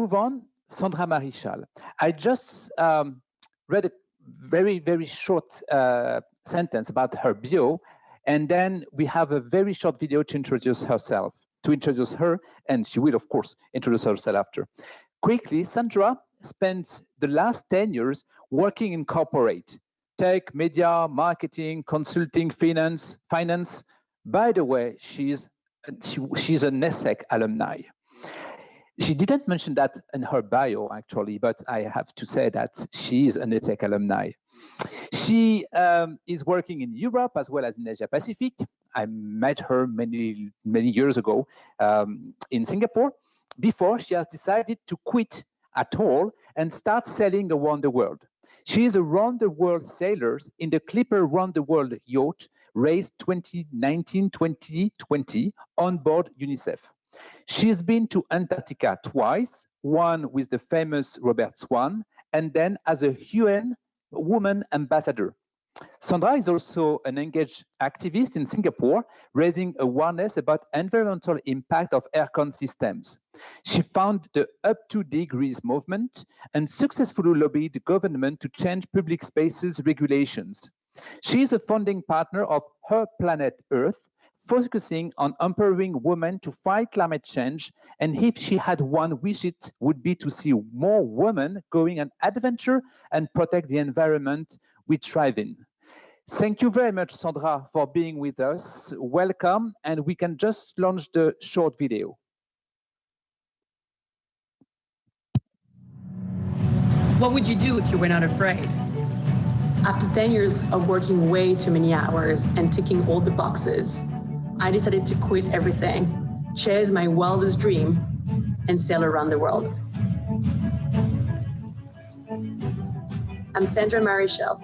move on, Sandra Marichal. I just read a very, very short sentence about her bio, and then we have a very short video to introduce her, and she will, of course, introduce herself after. Quickly, Sandra spent the last 10 years working in corporate, tech, media, marketing, consulting, finance. By the way, she's an ESSEC alumni. She didn't mention that in her bio, actually, but I have to say that she is an ESSEC alumni. She is working in Europe as well as in Asia Pacific. I met her many years ago in Singapore, before she has decided to quit at all and start sailing around the world. She is a round-the-world sailor in the Clipper Round the World yacht race 2019-2020 on board UNICEF. She's been to Antarctica twice, one with the famous Robert Swan, and then as a UN woman ambassador. Sandra is also an engaged activist in Singapore, raising awareness about environmental impact of aircon systems. She founded the Up 2 Degrees movement and successfully lobbied the government to change public spaces regulations. She is a founding partner of Her Planet Earth, focusing on empowering women to fight climate change, and if she had one wish, it would be to see more women going on adventure and protect the environment we thrive in. Thank you very much, Sandra, for being with us. Welcome, and we can just launch the short video. What would you do if you were not afraid? After 10 years of working way too many hours and ticking all the boxes, I decided to quit everything, chase my wildest dream, and sail around the world. I'm Sandra Marichal.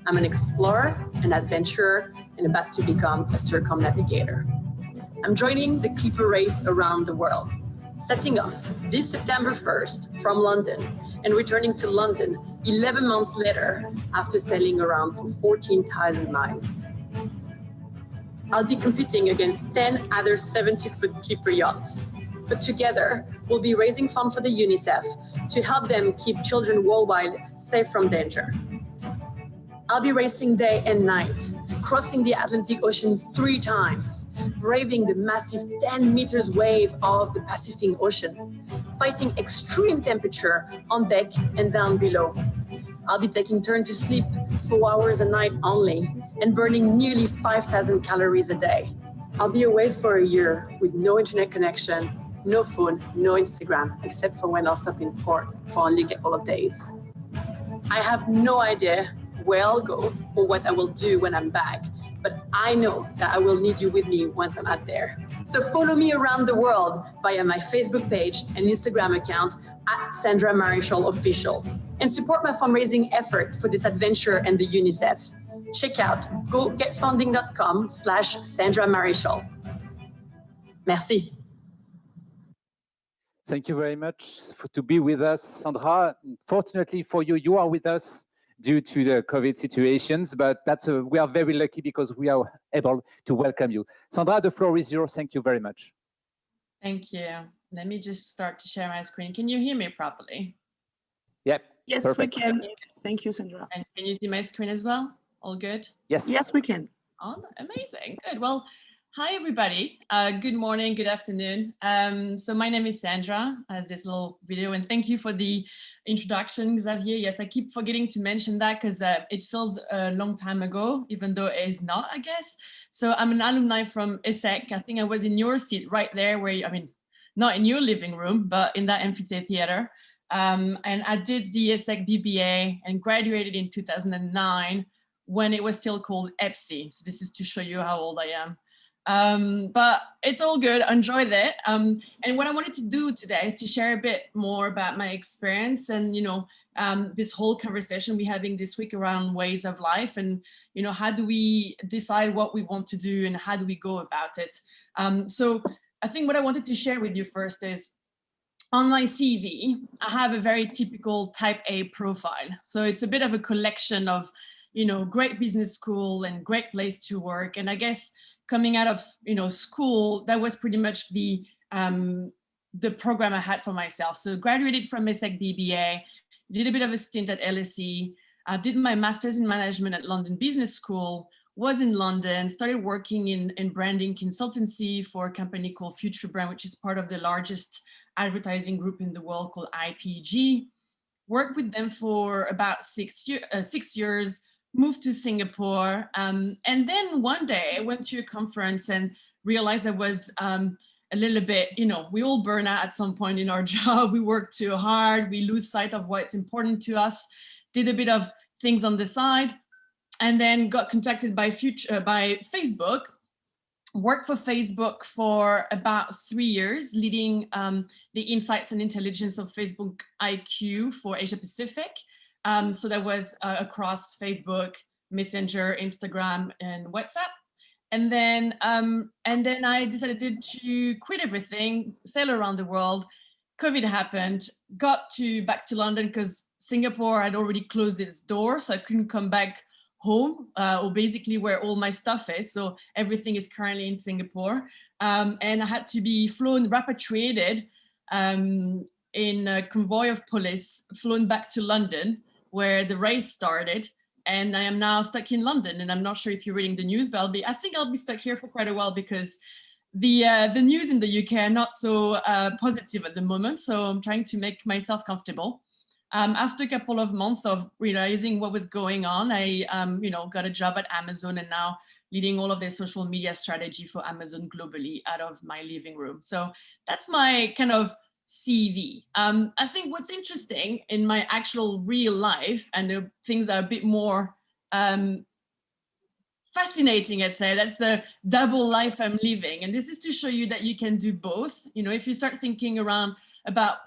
I'm an explorer, an adventurer, and about to become a circumnavigator. I'm joining the Clipper race around the world, setting off this September 1st from London and returning to London 11 months later after sailing around for 14,000 miles. I'll be competing against 10 other 70-foot Clipper yachts, but together we'll be raising funds for the UNICEF to help them keep children worldwide safe from danger. I'll be racing day and night, crossing the Atlantic Ocean 3 times, braving the massive 10 meters wave of the Pacific Ocean, fighting extreme temperature on deck and down below. I'll be taking turns to sleep 4 hours a night only and burning nearly 5,000 calories a day. I'll be away for a year with no internet connection, no phone, no Instagram, except for when I'll stop in port for only a couple of days. I have no idea where I'll go or what I will do when I'm back, but I know that I will need you with me once I'm out there. So follow me around the world via my Facebook page and Instagram account at Sandra Marichal Official, and support my fundraising effort for this adventure and the UNICEF. Check out gogetfunding.com/Sandra Marichal. Merci. Thank you very much to be with us, Sandra. Fortunately for you, you are with us due to the COVID situations, but we are very lucky because we are able to welcome you. Sandra, the floor is yours. Thank you very much. Thank you. Let me just start to share my screen. Can you hear me properly? Yep. Yes, perfect. we can. Thank you, Sandra. And can you see my screen as well? All good? Yes. Yes, we can. Oh, amazing. Good. Well, hi, everybody. Good morning, good afternoon. So my name is Sandra, as this little video, and thank you for the introduction, Xavier. Yes, I keep forgetting to mention that because it feels a long time ago, even though it is not, I guess. So I'm an alumni from ESSEC. I think I was in your seat right there where, not in your living room, but in that amphitheater. And I did the ESSEC BBA and graduated in 2009 when it was still called EPSI. So this is to show you how old I am. But it's all good, enjoyed it. And what I wanted to do today is to share a bit more about my experience and, this whole conversation we're having this week around ways of life and, how do we decide what we want to do and how do we go about it? So I think what I wanted to share with you first is on my CV, I have a very typical type A profile. So it's a bit of a collection of, great business school and great place to work. And I guess coming out of school, that was pretty much the the program I had for myself. So graduated from ESSEC BBA, did a bit of a stint at LSE, did my master's in management at London Business School, was in London, started working in branding consultancy for a company called Future Brand, which is part of the largest advertising group in the world called IPG. Worked with them for about 6 years, moved to Singapore. And then one day I went to a conference and realized I was a little bit, you know, we all burn out at some point in our job. We work too hard. We lose sight of what's important to us. Did a bit of things on the side, and then got contacted by Facebook. Worked for Facebook for about 3 years, leading the insights and intelligence of Facebook IQ for Asia Pacific. So that was across Facebook, Messenger, Instagram, and WhatsApp. And then I decided to quit everything, sail around the world. COVID happened, got back to London because Singapore had already closed its doors, so I couldn't come back home, or basically where all my stuff is. So everything is currently in Singapore. And I had to be repatriated in a convoy of police, flown back to London, where the race started. And I am now stuck in London. And I'm not sure if you're reading the news, but I think I'll be stuck here for quite a while, because the news in the UK are not so positive at the moment. So I'm trying to make myself comfortable. After a couple of months of realizing what was going on, I got a job at Amazon, and now leading all of their social media strategy for Amazon globally out of my living room. So that's my kind of CV. I think what's interesting in my actual real life, and the things are a bit more fascinating, I'd say, that's the double life I'm living. And this is to show you that you can do both. You know, if you start thinking about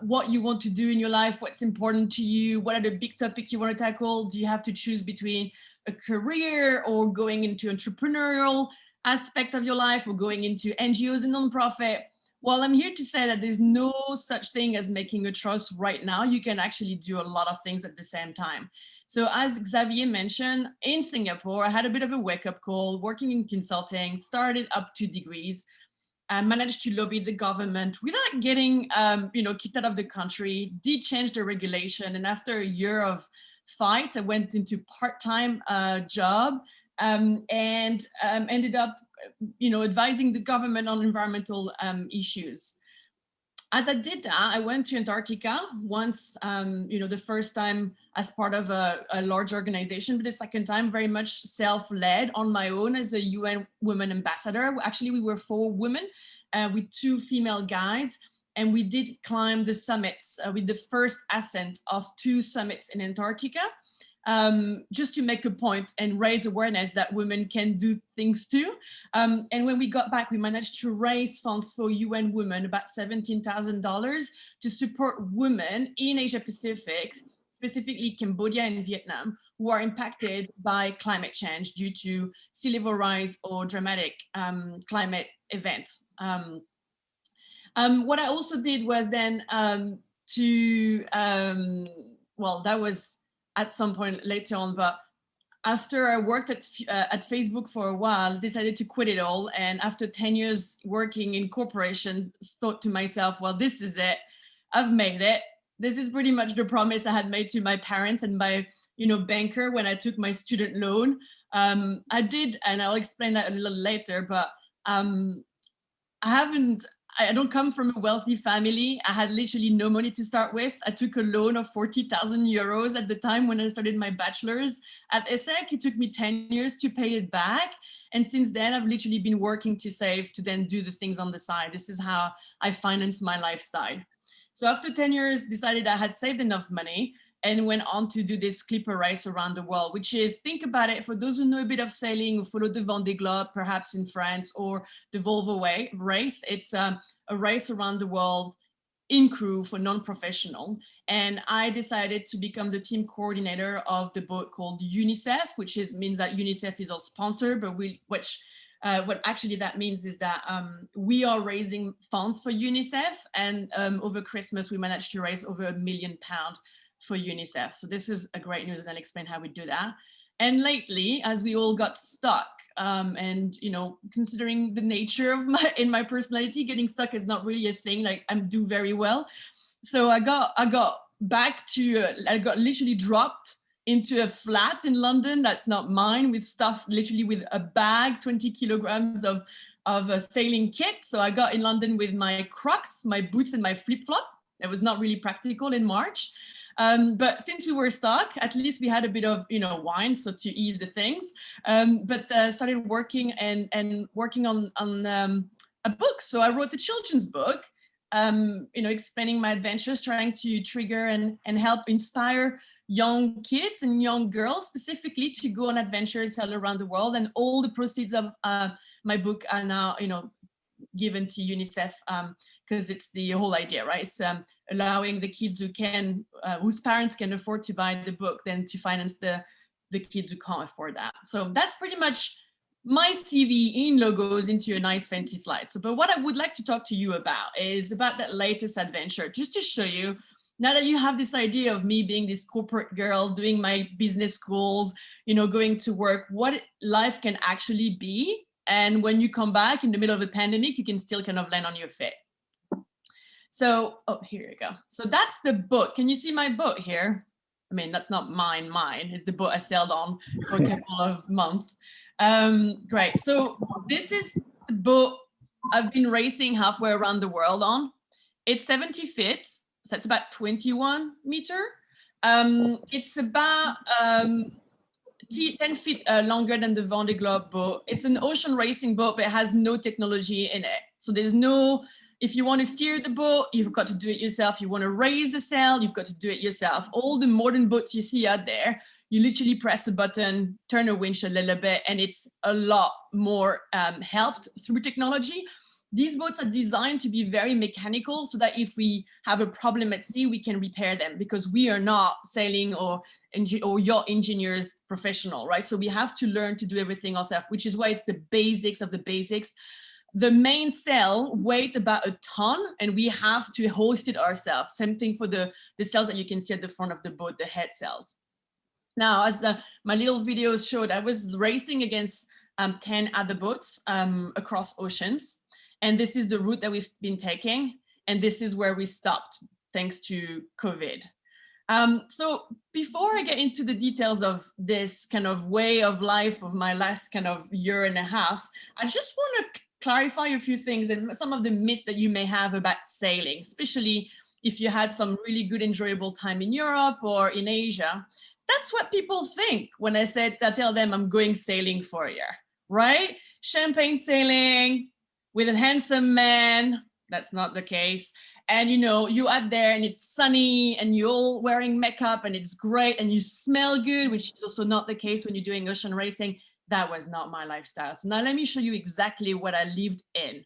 what you want to do in your life, what's important to you, what are the big topics you want to tackle, do you have to choose between a career or going into entrepreneurial aspect of your life, or going into NGOs and nonprofit? Well, I'm here to say that there's no such thing as making a choice right now. You can actually do a lot of things at the same time. So as Xavier mentioned, in Singapore, I had a bit of a wake-up call, working in consulting, started up 2 degrees, managed to lobby the government without getting kicked out of the country, did change the regulation. And after a year of fight, I went into part-time job and ended up advising the government on environmental issues. As I did that, I went to Antarctica once, the first time as part of a large organization, but the second time very much self-led on my own as a UN Women Ambassador. Actually, we were 4 women with 2 female guides, and we did climb the summits with the first ascent of 2 summits in Antarctica, just to make a point and raise awareness that women can do things too. And when we got back, we managed to raise funds for UN Women, about $17,000, to support women in Asia Pacific, specifically Cambodia and Vietnam, who are impacted by climate change due to sea level rise or dramatic climate events. What I also did was then that was at some point later on, but after I worked at Facebook for a while, decided to quit it all. And after 10 years working in corporation, thought to myself, well, this is it. I've made it. This is pretty much the promise I had made to my parents and my banker when I took my student loan. I did, and I'll explain that a little later, but I don't come from a wealthy family. I had literally no money to start with. I took a loan of 40,000 euros at the time when I started my bachelor's at ESSEC. It took me 10 years to pay it back. And since then, I've literally been working to save to then do the things on the side. This is how I finance my lifestyle. So after 10 years, decided I had saved enough money and went on to do this clipper race around the world, which is, think about it, for those who know a bit of sailing, who follow the Vendée Globe, perhaps in France, or the Volvo race, it's a race around the world in crew for non-professional. And I decided to become the team coordinator of the boat called UNICEF, which means that UNICEF is our sponsor, but what actually that means is that we are raising funds for UNICEF, and over Christmas we managed to raise over £1 million for UNICEF. So this is a great news, and I'll explain how we do that. And lately, as we all got stuck, and considering the nature of my personality, getting stuck is not really a thing like I do very well. So I got back to I got literally dropped into a flat in London that's not mine, with stuff literally with a bag, 20 kilograms of a sailing kit. So I got in London with my Crocs, my boots, and my flip-flop. That was not really practical in March. But since we were stuck, at least we had a bit of wine, so to ease the things. But started working and working on a book. So I wrote a children's book, explaining my adventures, trying to trigger and help inspire young kids and young girls specifically to go on adventures all around the world. And all the proceeds of my book are now given to UNICEF, because it's the whole idea, right? It's allowing the kids whose parents can afford to buy the book, then to finance the kids who can't afford that. So that's pretty much my CV in logos into a nice fancy slide. So, but what I would like to talk to you about is about that latest adventure, just to show you, now that you have this idea of me being this corporate girl, doing my business schools, going to work, what life can actually be. And when you come back in the middle of a pandemic, you can still kind of land on your feet. So, oh, here you go. So that's the book. Can you see my book here? I mean, that's not mine. It's the book I sailed on for a couple of months. Great. So this is the book I've been racing halfway around the world on. It's 70 feet. So it's about 21 meter. It's about 10 feet longer than the Vendée Globe boat. It's an ocean racing boat, but it has no technology in it. So there's no, if you want to steer the boat, you've got to do it yourself. You want to raise the sail, you've got to do it yourself. All the modern boats you see out there, you literally press a button, turn a winch a little bit, and it's a lot more helped through technology. These boats are designed to be very mechanical, so that if we have a problem at sea, we can repair them, because we are not sailing or yacht engineers professional, right? So we have to learn to do everything ourselves, which is why it's the basics of the basics. The main sail weighs about a ton, and we have to hoist it ourselves. Same thing for the sails that you can see at the front of the boat, the head sails. Now, as my little video showed, I was racing against 10 other boats across oceans. And this is the route that we've been taking. And this is where we stopped, thanks to COVID. So before I get into the details of this kind of way of life of my last kind of year and a half, I just want to clarify a few things and some of the myths that you may have about sailing, especially if you had some really good, enjoyable time in Europe or in Asia. That's what people think when I tell them I'm going sailing for a year, right? Champagne sailing with a handsome man. That's not the case. And you're out there and it's sunny and you're all wearing makeup and it's great and you smell good, which is also not the case when you're doing ocean racing. That was not my lifestyle. So now let me show you exactly what I lived in.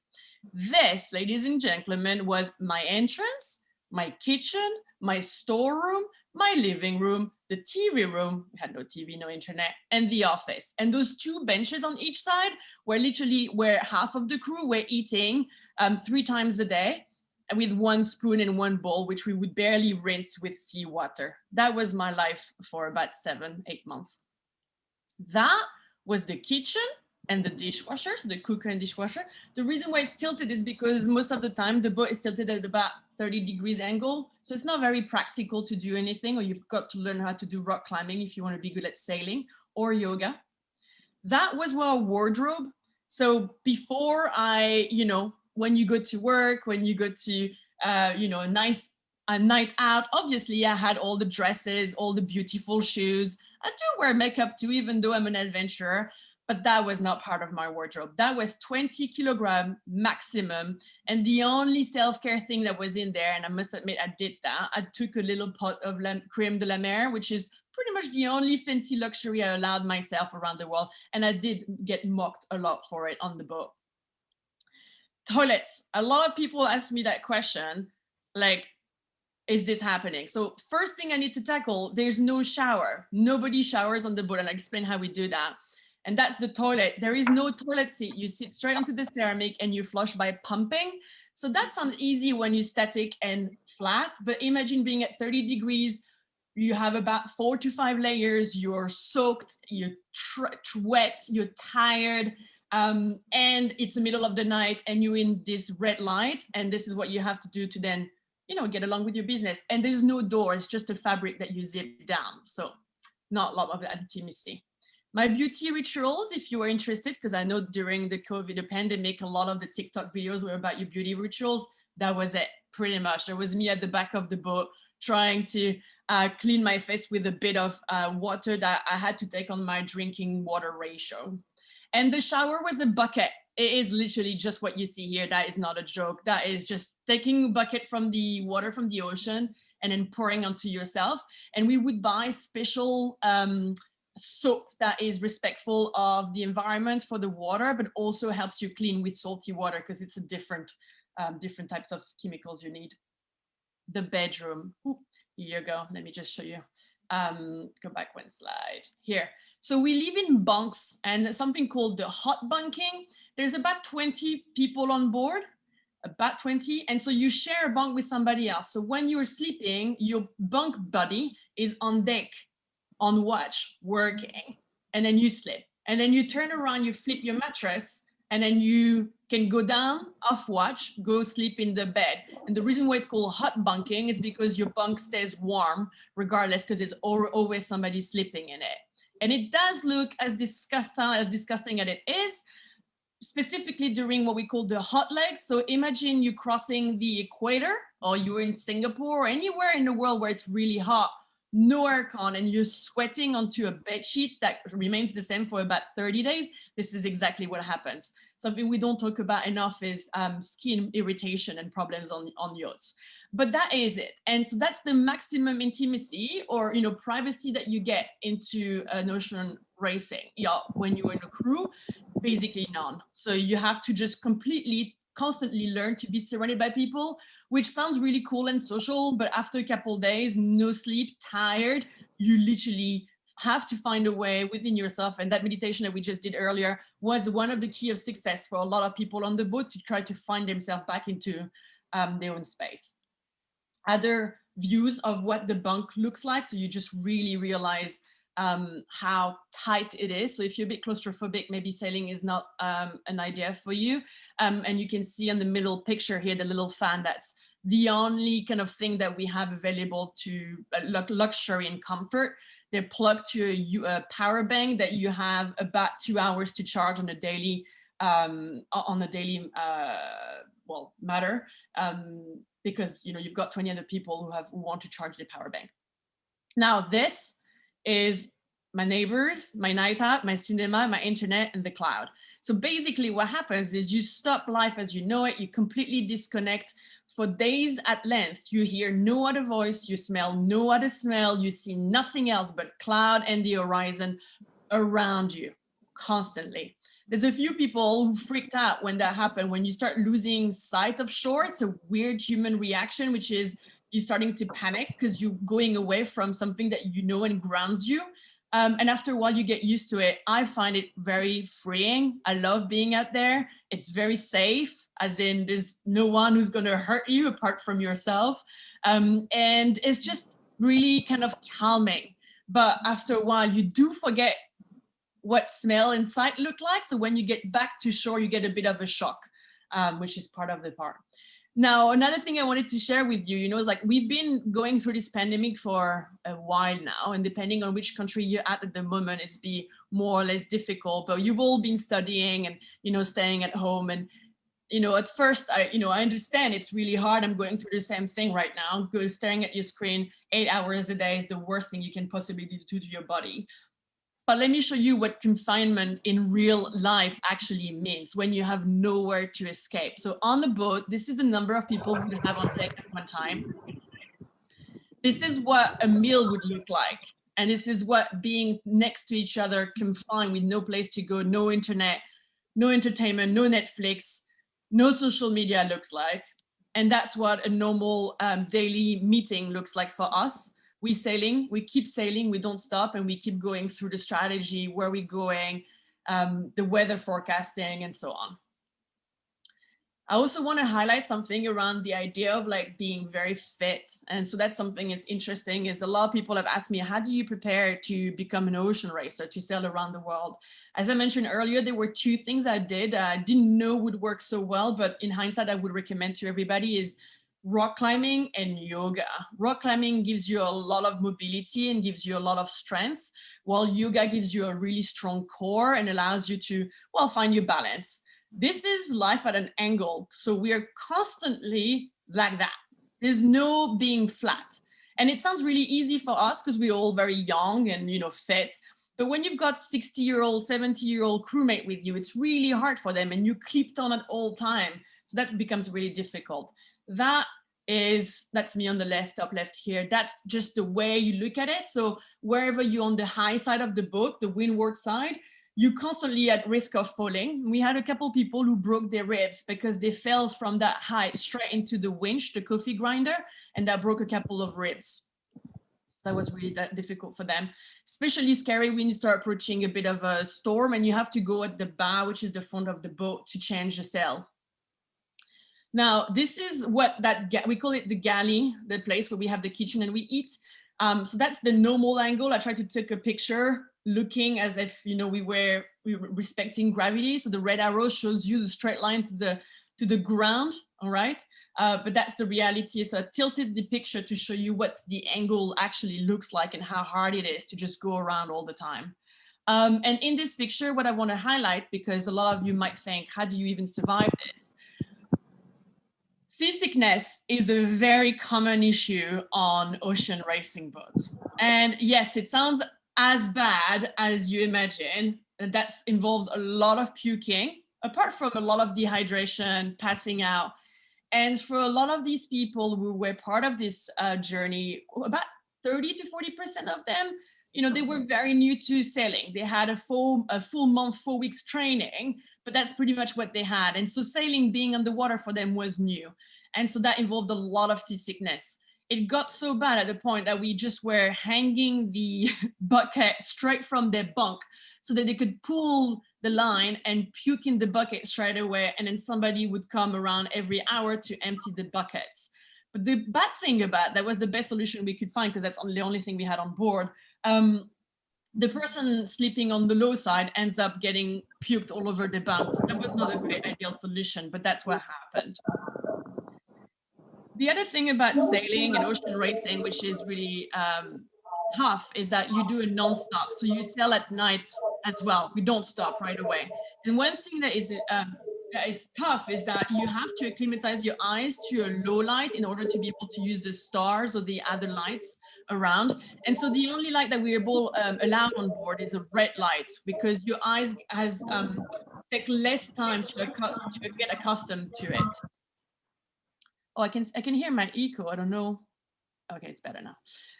This, ladies and gentlemen, was my entrance, my kitchen, my storeroom, my living room, the TV room, we had no TV, no internet, and the office. And those two benches on each side were literally where half of the crew were eating 3 times a day with 1 spoon and 1 bowl, which we would barely rinse with seawater. That was my life for about 7-8 months. That was the kitchen and the dishwasher, so the cooker and dishwasher. The reason why it's tilted is because most of the time the boat is tilted at about 30 degrees angle. So it's not very practical to do anything, or you've got to learn how to do rock climbing if you want to be good at sailing or yoga. That was our wardrobe. So before when you go to work, when you go to, a night out, obviously I had all the dresses, all the beautiful shoes. I do wear makeup too, even though I'm an adventurer. But that was not part of my wardrobe. That was 20 kilogram maximum. And the only self-care thing that was in there, and I must admit I did that, I took a little pot of crème de la mer, which is pretty much the only fancy luxury I allowed myself around the world. And I did get mocked a lot for it on the boat. Toilets. A lot of people ask me that question, like, is this happening? So first thing I need to tackle, there's no shower. Nobody showers on the boat, and I'll explain how we do that. And that's the toilet. There is no toilet seat. You sit straight onto the ceramic and you flush by pumping. So that sounds easy when you're static and flat, but imagine being at 30 degrees, you have about 4 to 5 layers, you're soaked, you're wet, you're tired, and it's the middle of the night and you're in this red light, and this is what you have to do to then, you know, get along with your business. And there's no door, it's just a fabric that you zip down. So not a lot of intimacy. My beauty rituals, if you are interested, because I know during the COVID pandemic, a lot of the TikTok videos were about your beauty rituals. That was it, pretty much. There was me at the back of the boat trying to clean my face with a bit of water that I had to take on my drinking water ratio. And the shower was a bucket. It is literally just what you see here. That is not a joke. That is just taking a bucket from the water from the ocean and then pouring onto yourself. And we would buy special soap that is respectful of the environment for the water, but also helps you clean with salty water because it's a different types of chemicals you need. The bedroom. Ooh, here you go. Let me just show you. Go back one slide here. So we live in bunks and something called the hot bunking. There's about 20 people on board, about 20. And so you share a bunk with somebody else. So when you're sleeping, your bunk buddy is on deck, on watch, working, and then you sleep. And then you turn around, you flip your mattress, and then you can go down, off watch, go sleep in the bed. And the reason why it's called hot bunking is because your bunk stays warm regardless, because there's always somebody sleeping in it. And it does look as disgusting as it is, specifically during what we call the hot legs. So imagine you crossing the equator, or you're in Singapore or anywhere in the world where it's really hot, no aircon, and you're sweating onto a bed sheet that remains the same for about 30 days. This is exactly what happens. Something we don't talk about enough is skin irritation and problems on yachts. But that is it. And so that's the maximum intimacy or, you know, privacy that you get into an ocean racing yacht when you're in a crew. Basically none. So you have to just constantly learn to be surrounded by people, which sounds really cool and social, but after a couple of days, no sleep, tired, you literally have to find a way within yourself. And that meditation that we just did earlier was one of the key of success for a lot of people on the boat to try to find themselves back into their own space. Other views of what the bunk looks like. So you just really realize how tight it is. So if you're a bit claustrophobic, maybe sailing is not an idea for you. And you can see on the middle picture here, the little fan, that's the only kind of thing that we have available to luxury and comfort. They're plugged to a power bank that you have about 2 hours to charge on a daily matter. Because, you know, you've got 20 other people who want to charge the power bank. Now this is my neighbors, my night out, my cinema, my internet, and the cloud. So basically what happens is you stop life as you know it, you completely disconnect for days at length. You hear no other voice, you smell no other smell, you see nothing else but cloud and the horizon around you constantly. There's a few people who freaked out when that happened. When you start losing sight of shore, it's a weird human reaction, which is you're starting to panic because you're going away from something that you know and grounds you. And after a while, you get used to it. I find it very freeing. I love being out there. It's very safe, as in there's no one who's going to hurt you apart from yourself. And it's just really kind of calming. But after a while, you do forget what smell and sight look like. So when you get back to shore, you get a bit of a shock, which is part of the part. Now, another thing I wanted to share with you, you know, is like we've been going through this pandemic for a while now, and depending on which country you're at the moment, it's be more or less difficult, but you've all been studying and, you know, staying at home. And, you know, at first, I understand it's really hard. I'm going through the same thing right now. Staring at your screen 8 hours a day is the worst thing you can possibly do to your body. But let me show you what confinement in real life actually means when you have nowhere to escape. So on the boat, this is the number of people who have on deck at one time. This is what a meal would look like. And this is what being next to each other, confined with no place to go, no internet, no entertainment, no Netflix, no social media looks like. And that's what a normal daily meeting looks like for us. We keep sailing, we don't stop, and we keep going through the strategy, where we're going, the weather forecasting, and so on. I also want to highlight something around the idea of like being very fit. And so that's something that's interesting is a lot of people have asked me, how do you prepare to become an ocean racer, to sail around the world? As I mentioned earlier, there were two things I did. I didn't know would work so well, but in hindsight, I would recommend to everybody is rock climbing and yoga. Rock climbing gives you a lot of mobility and gives you a lot of strength, while yoga gives you a really strong core and allows you to, well, find your balance. This is life at an angle. So we are constantly like that. There's no being flat. And it sounds really easy for us because we're all very young and, you know, fit. But when you've got 60-year-old, 70-year-old crewmate with you, it's really hard for them and you clipped on at all time. So that becomes really difficult. That's me on the left, top left here. That's just the way you look at it. So wherever you're on the high side of the boat, the windward side, you're constantly at risk of falling. We had a couple people who broke their ribs because they fell from that height straight into the winch, the coffee grinder, and that broke a couple of ribs. So that was really difficult for them. Especially scary when you start approaching a bit of a storm and you have to go at the bow, which is the front of the boat, to change the sail. Now, this is what we call it the galley, the place where we have the kitchen and we eat. So that's the normal angle. I tried to take a picture looking as if, you know, we were respecting gravity. So the red arrow shows you the straight line to the ground, all right? But that's the reality. So I tilted the picture to show you what the angle actually looks like and how hard it is to just go around all the time. And in this picture, what I want to highlight, because a lot of you might think, how do you even survive this? Seasickness is a very common issue on ocean racing boats. And yes, it sounds as bad as you imagine. That involves a lot of puking, apart from a lot of dehydration, passing out. And for a lot of these people who were part of this journey, about 30 to 40% of them, you know, they were very new to sailing. They had a full month, 4 weeks training, but that's pretty much what they had. And so sailing, being underwater for them was new. And so that involved a lot of seasickness. It got so bad at the point that we just were hanging the bucket straight from their bunk so that they could pull the line and puke in the bucket straight away. And then somebody would come around every hour to empty the buckets. But the bad thing about that was the best solution we could find, because that's the only thing we had on board. The person sleeping on the low side ends up getting puked all over the bunk. So that was not a great ideal solution, but that's what happened. The other thing about sailing and ocean racing, which is really tough, is that you do it non-stop. So you sail at night as well. We don't stop right away. And one thing that is tough is that you have to acclimatize your eyes to a low light in order to be able to use the stars or the other lights around. And so the only light that we're allowed on board is a red light, because your eyes take less time to get accustomed to it. Oh, I can hear my echo. I don't know. Okay, it's better now.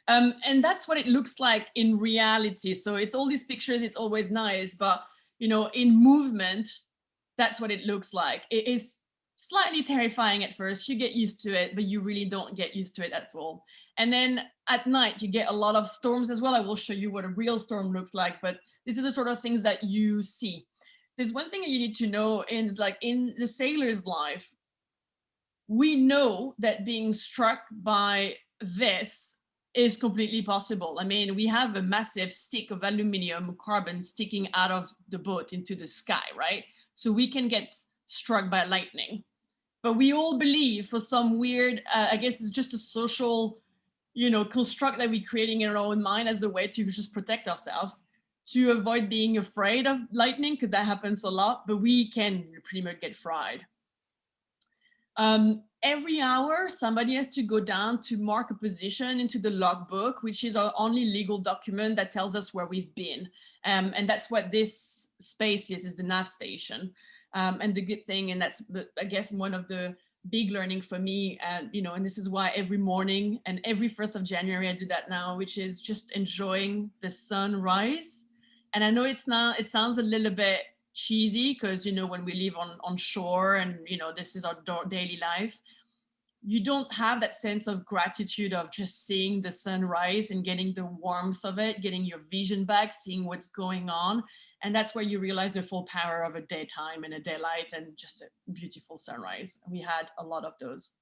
And that's what it looks like in reality. So it's all these pictures. It's always nice, but you know, in movement, that's what it looks like. It is slightly terrifying at first. You get used to it, but you really don't get used to it at all. And then at night, you get a lot of storms as well. I will show you what a real storm looks like, but these are the sort of things that you see. There's one thing that you need to know is, like, in the sailor's life, we know that being struck by this is completely possible. I mean, we have a massive stick of aluminum carbon sticking out of the boat into the sky, right? So we can get struck by lightning. But we all believe, for some weird, I guess it's just a social, you know, construct that we're creating in our own mind as a way to just protect ourselves, to avoid being afraid of lightning, because that happens a lot, but we can pretty much get fried. Every hour, somebody has to go down to mark a position into the logbook, which is our only legal document that tells us where we've been. And that's what this space is the nav station. And the good thing, and that's, I guess, one of the big learning for me, and you know, and this is why every morning and every 1st of January I do that now, which is just enjoying the sunrise. And I know it sounds a little bit cheesy, because you know, when we live on shore and you know, this is our daily life, you don't have that sense of gratitude of just seeing the sunrise and getting the warmth of it, getting your vision back, seeing what's going on. And that's where you realize the full power of a daytime and a daylight and just a beautiful sunrise. We had a lot of those.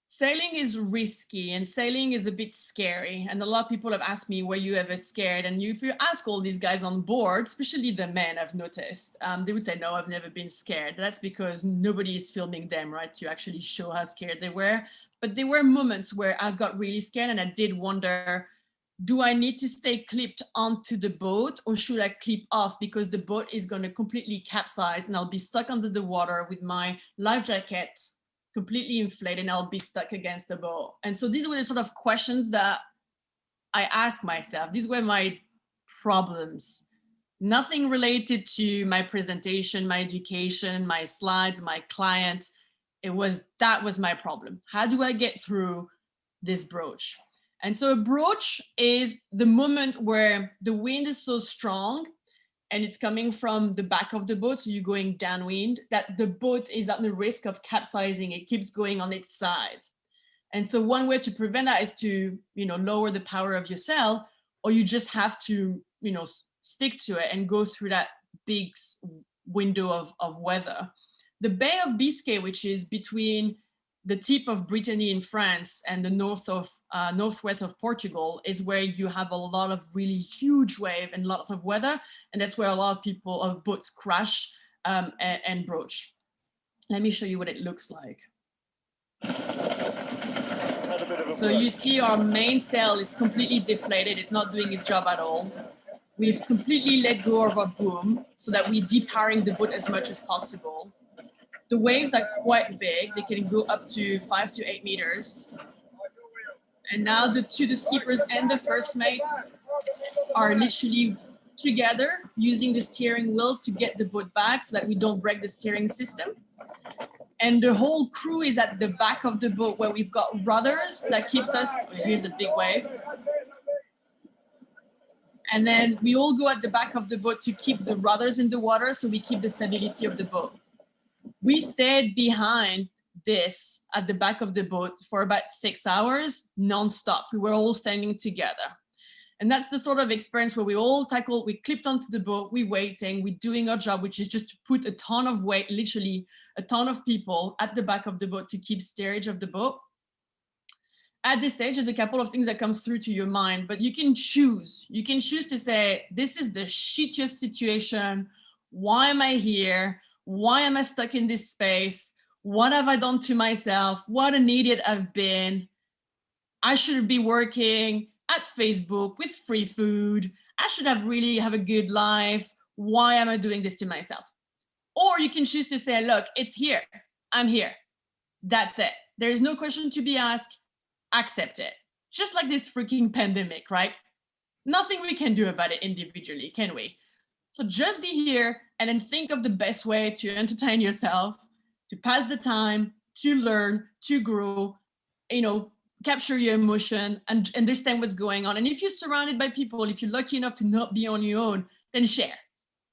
Sailing is risky and sailing is a bit scary. And a lot of people have asked me, were you ever scared? And if you ask all these guys on board, especially the men, I've noticed, they would say, no, I've never been scared. That's because nobody is filming them, right, to actually show how scared they were. But there were moments where I got really scared and I did wonder, do I need to stay clipped onto the boat or should I clip off because the boat is going to completely capsize and I'll be stuck under the water with my life jacket completely inflated and I'll be stuck against the boat. And so these were the sort of questions that I asked myself. These were my problems. Nothing related to my presentation, my education, my slides, my client. That was my problem. How do I get through this broach? And so a broach is the moment where the wind is so strong and it's coming from the back of the boat, so you're going downwind, that the boat is at the risk of capsizing. It keeps going on its side. And so one way to prevent that is to, lower the power of your sail, or you just have to, stick to it and go through that big window of weather. The Bay of Biscay, which is between the tip of Brittany in France and the northwest of Portugal, is where you have a lot of really huge wave and lots of weather. And that's where a lot of boats crash and broach. Let me show you what it looks like. So you see our main sail is completely deflated. It's not doing its job at all. We've completely let go of our boom so that we're depowering the boat as much as possible. The waves are quite big. They can go up to 5 to 8 meters. And now the skippers and the first mate are literally together using the steering wheel to get the boat back so that we don't break the steering system. And the whole crew is at the back of the boat where we've got rudders that keeps us, here's a big wave. And then we all go at the back of the boat to keep the rudders in the water so we keep the stability of the boat. We stayed behind this at the back of the boat for about 6 hours non-stop. We were all standing together. And that's the sort of experience where we clipped onto the boat, we're waiting, we're doing our job, which is just to put a ton of weight, literally a ton of people at the back of the boat to keep steerage of the boat. At this stage, there's a couple of things that comes through to your mind, but you can choose. You can choose to say, this is the shittiest situation. Why am I here? Why am I stuck in this space? What have I done to myself? What an idiot I've been. I should be working at Facebook with free food. I should really have a good life. Why am I doing this to myself? Or you can choose to say, look, it's here. I'm here. That's it. There's no question to be asked. Accept it. Just like this freaking pandemic, right? Nothing we can do about it individually, can we? So just be here and then think of the best way to entertain yourself, to pass the time, to learn, to grow, capture your emotion and understand what's going on. And if you're surrounded by people, if you're lucky enough to not be on your own, then share.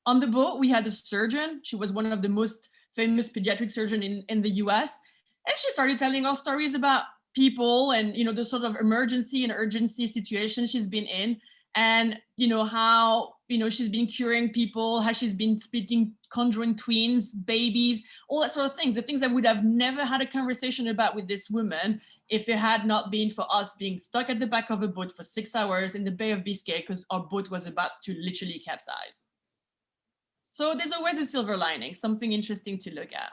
On the boat, we had a surgeon. She was one of the most famous pediatric surgeons in the US. And she started telling us stories about people and, the sort of emergency and urgency situation she's been in. And, how, she's been curing people, how she's been splitting, conjoined twins, babies, all that sort of things. The things I would have never had a conversation about with this woman if it had not been for us being stuck at the back of a boat for 6 hours in the Bay of Biscay because our boat was about to literally capsize. So there's always a silver lining, something interesting to look at.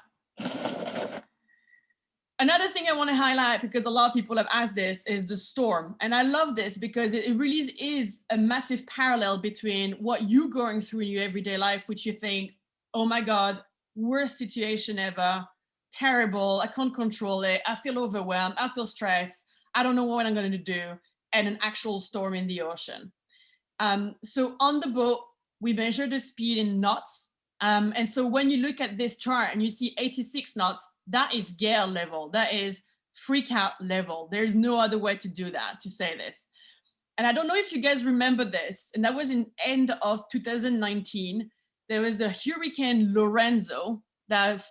Another thing I want to highlight, because a lot of people have asked this, is the storm. And I love this because it really is a massive parallel between what you're going through in your everyday life, which you think, oh my God, worst situation ever, terrible, I can't control it, I feel overwhelmed, I feel stressed, I don't know what I'm going to do, and an actual storm in the ocean. So on the boat, we measure the speed in knots. And so when you look at this chart and you see 86 knots, that is gale level. That is freak out level. There's no other way to do that, to say this. And I don't know if you guys remember this, and that was in end of 2019. There was a Hurricane Lorenzo that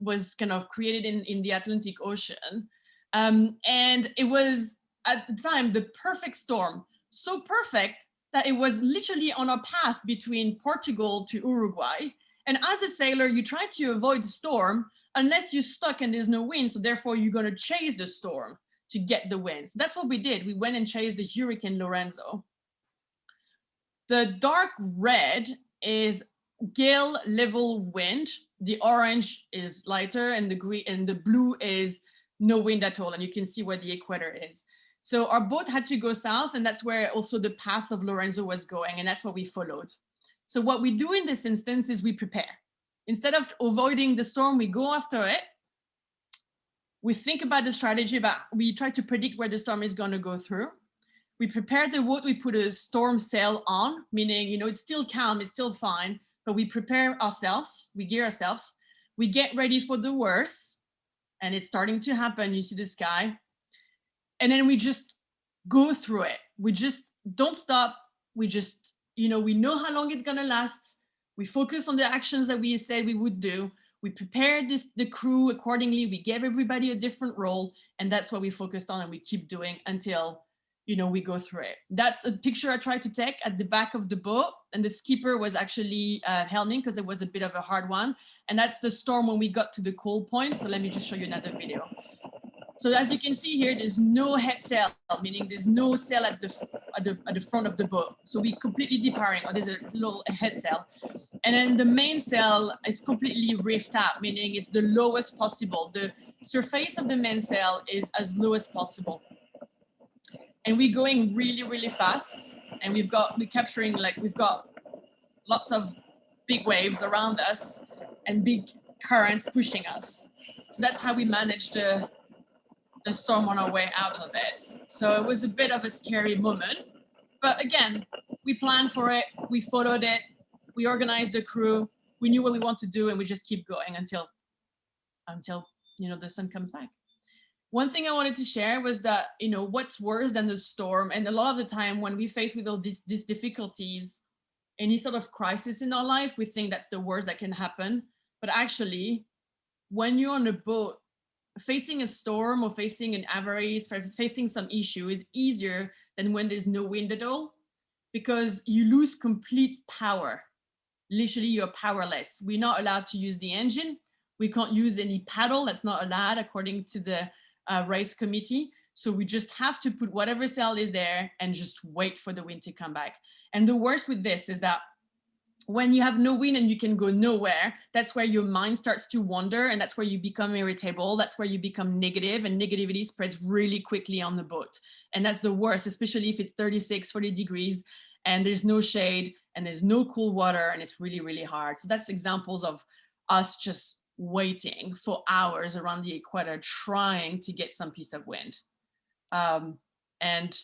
was kind of created in the Atlantic Ocean. And it was at the time the perfect storm, so perfect that it was literally on a path between Portugal to Uruguay. And as a sailor, you try to avoid the storm unless you're stuck and there's no wind. So therefore, you're going to chase the storm to get the wind. So that's what we did. We went and chased the Hurricane Lorenzo. The dark red is gale level wind. The orange is lighter, and the green and the blue is no wind at all. And you can see where the equator is. So our boat had to go south, and that's where also the path of Lorenzo was going, and that's what we followed. So what we do in this instance is we prepare. Instead of avoiding the storm, we go after it. We think about the strategy, we try to predict where the storm is going to go through. We prepare the boat, we put a storm sail on, meaning, you know, it's still calm, it's still fine, but we prepare ourselves, we gear ourselves, we get ready for the worst, and it's starting to happen. You see the sky. And then we just go through it. We just don't stop. We just, you know, we know how long it's going to last. We focus on the actions that we said we would do. We prepared the crew accordingly. We gave everybody a different role. And that's what we focused on, and we keep doing until, you know, we go through it. That's a picture I tried to take at the back of the boat. And the skipper was actually helming because it was a bit of a hard one. And that's the storm when we got to the cold point. So let me just show you another video. So as you can see here, there's no head sail, meaning there's no sail at the front of the boat. So we completely depowering, or there's a little head sail. And then the main sail is completely reefed out, meaning it's the lowest possible. The surface of the mainsail is as low as possible. And we're going really, really fast. And we've got lots of big waves around us and big currents pushing us. So that's how we managed the storm on our way out of it. So it was a bit of a scary moment, but again, we planned for it, we followed it, we organized the crew, we knew what we want to do, and we just keep going until you know, the sun comes back. One thing I wanted to share was that, you know, what's worse than the storm, and a lot of the time when we face with all these difficulties, any sort of crisis in our life, we think that's the worst that can happen. But actually, when you're on a boat, facing a storm or facing an avarice, facing some issue is easier than when there's no wind at all, because you lose complete power. Literally, you're powerless. We're not allowed to use the engine. We can't use any paddle. That's not allowed according to the race committee. So we just have to put whatever sail is there and just wait for the wind to come back. And the worst with this is that when you have no wind and you can go nowhere, that's where your mind starts to wander, and that's where you become irritable. That's where you become negative, and negativity spreads really quickly on the boat. And that's the worst, especially if it's 36, 40 degrees and there's no shade and there's no cool water, and it's really, really hard. So that's examples of us just waiting for hours around the equator, trying to get some piece of wind. And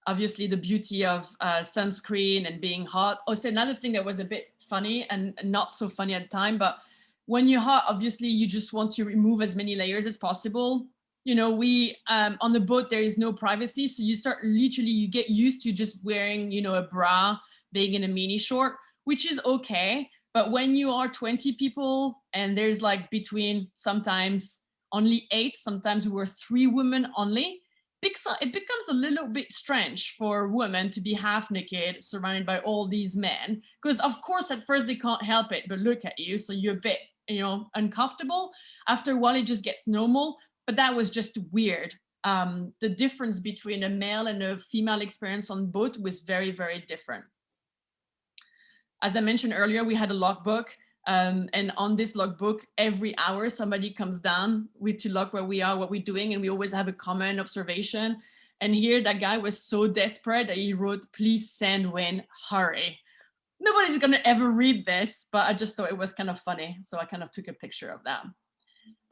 obviously the beauty of sunscreen and being hot. Also, another thing that was a bit funny and not so funny at the time, but when you're hot, obviously you just want to remove as many layers as possible. You know, we, on the boat, there is no privacy. So you start literally, you get used to just wearing, you know, a bra, being in a mini short, which is okay. But when you are 20 people and there's like between sometimes only 8, sometimes we were 3 women only, it becomes a little bit strange for women to be half naked surrounded by all these men, because of course at first they can't help it but look at you, so you're a bit, you know, uncomfortable. After a while it just gets normal, but that was just weird. The difference between a male and a female experience on boat was very, very different. As I mentioned earlier, we had a logbook. And on this logbook, every hour somebody comes down to log where we are, what we're doing, and we always have a comment, observation. And here that guy was so desperate that he wrote, "Please send wind, hurry." Nobody's gonna ever read this, but I just thought it was kind of funny. So I kind of took a picture of that.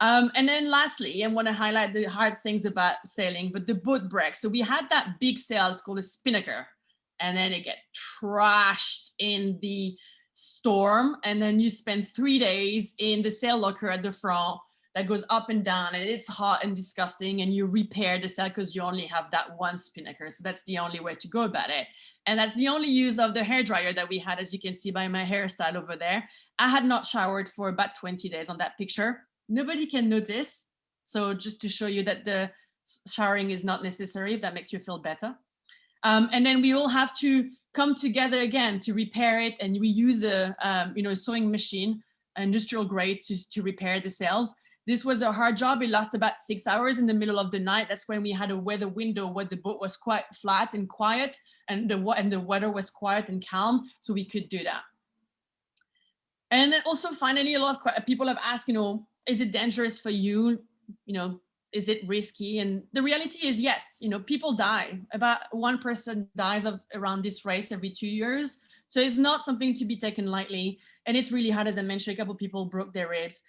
And then lastly, I want to highlight the hard things about sailing, but the boat breaks. So we had that big sail, it's called a spinnaker, and then it get trashed in the storm, and then you spend 3 days in the sail locker at the front that goes up and down, and it's hot and disgusting, and you repair the sail because you only have that one spinnaker. So that's the only way to go about it. And that's the only use of the hairdryer that we had, as you can see by my hairstyle over there. I had not showered for about 20 days on that picture. Nobody can notice. So just to show you that the showering is not necessary, if that makes you feel better. And then we all have to come together again to repair it. And we use a sewing machine, industrial grade, to repair the sails. This was a hard job. It lasted about 6 hours in the middle of the night. That's when we had a weather window where the boat was quite flat and quiet, and the weather was quiet and calm, so we could do that. And then also finally, a lot of people have asked, is it dangerous for you? Is it risky? And the reality is yes. People die. About 1 person dies around this race every 2 years. So it's not something to be taken lightly. And it's really hard. As I mentioned, a couple of people broke their ribs.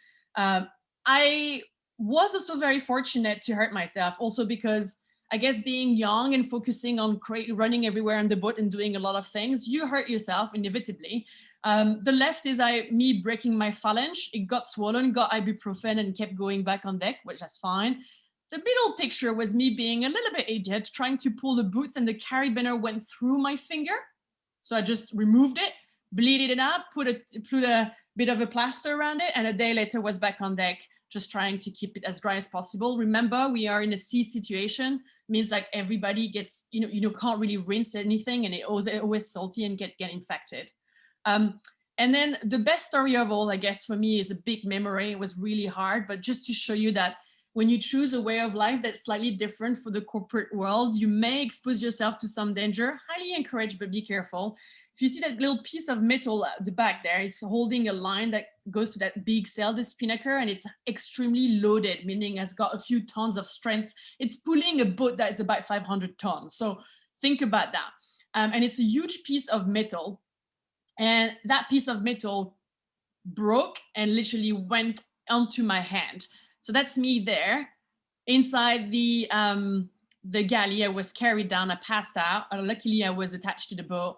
I was also very fortunate to hurt myself, also because I guess being young and focusing on running everywhere on the boat and doing a lot of things, you hurt yourself inevitably. The left is me breaking my phalange. It got swollen, got ibuprofen, and kept going back on deck, which is fine. The middle picture was me being a little bit idiot, trying to pull the boots, and the carabiner went through my finger. So I just removed it, bleeded it up, put a bit of a plaster around it, and a day later was back on deck, just trying to keep it as dry as possible. Remember, we are in a sea situation, means like everybody gets, can't really rinse anything, and it always salty and get infected. And then the best story of all, I guess, for me is a big memory. It was really hard, but just to show you that when you choose a way of life that's slightly different for the corporate world, you may expose yourself to some danger. Highly encouraged, but be careful. If you see that little piece of metal at the back there, it's holding a line that goes to that big sail, the spinnaker, and it's extremely loaded, meaning it's got a few tons of strength. It's pulling a boat that is about 500 tons. So think about that. And it's a huge piece of metal. And that piece of metal broke and literally went onto my hand. So that's me there. Inside the galley, I was carried down, I passed out. Luckily, I was attached to the boat.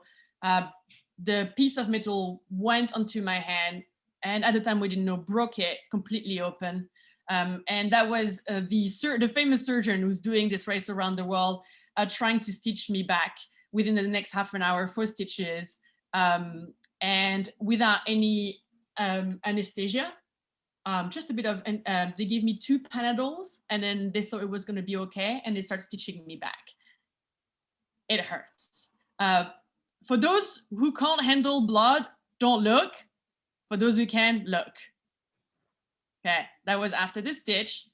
The piece of metal went onto my hand, and at the time we didn't know, broke it completely open. And that was the famous surgeon who's doing this race around the world, trying to stitch me back within the next half an hour, 4 stitches, and without any anesthesia. Just a bit of, they gave me 2 Panadols, and then they thought it was going to be okay, and they started stitching me back. It hurts. For those who can't handle blood, don't look. For those who can, look. Okay, that was after the stitch.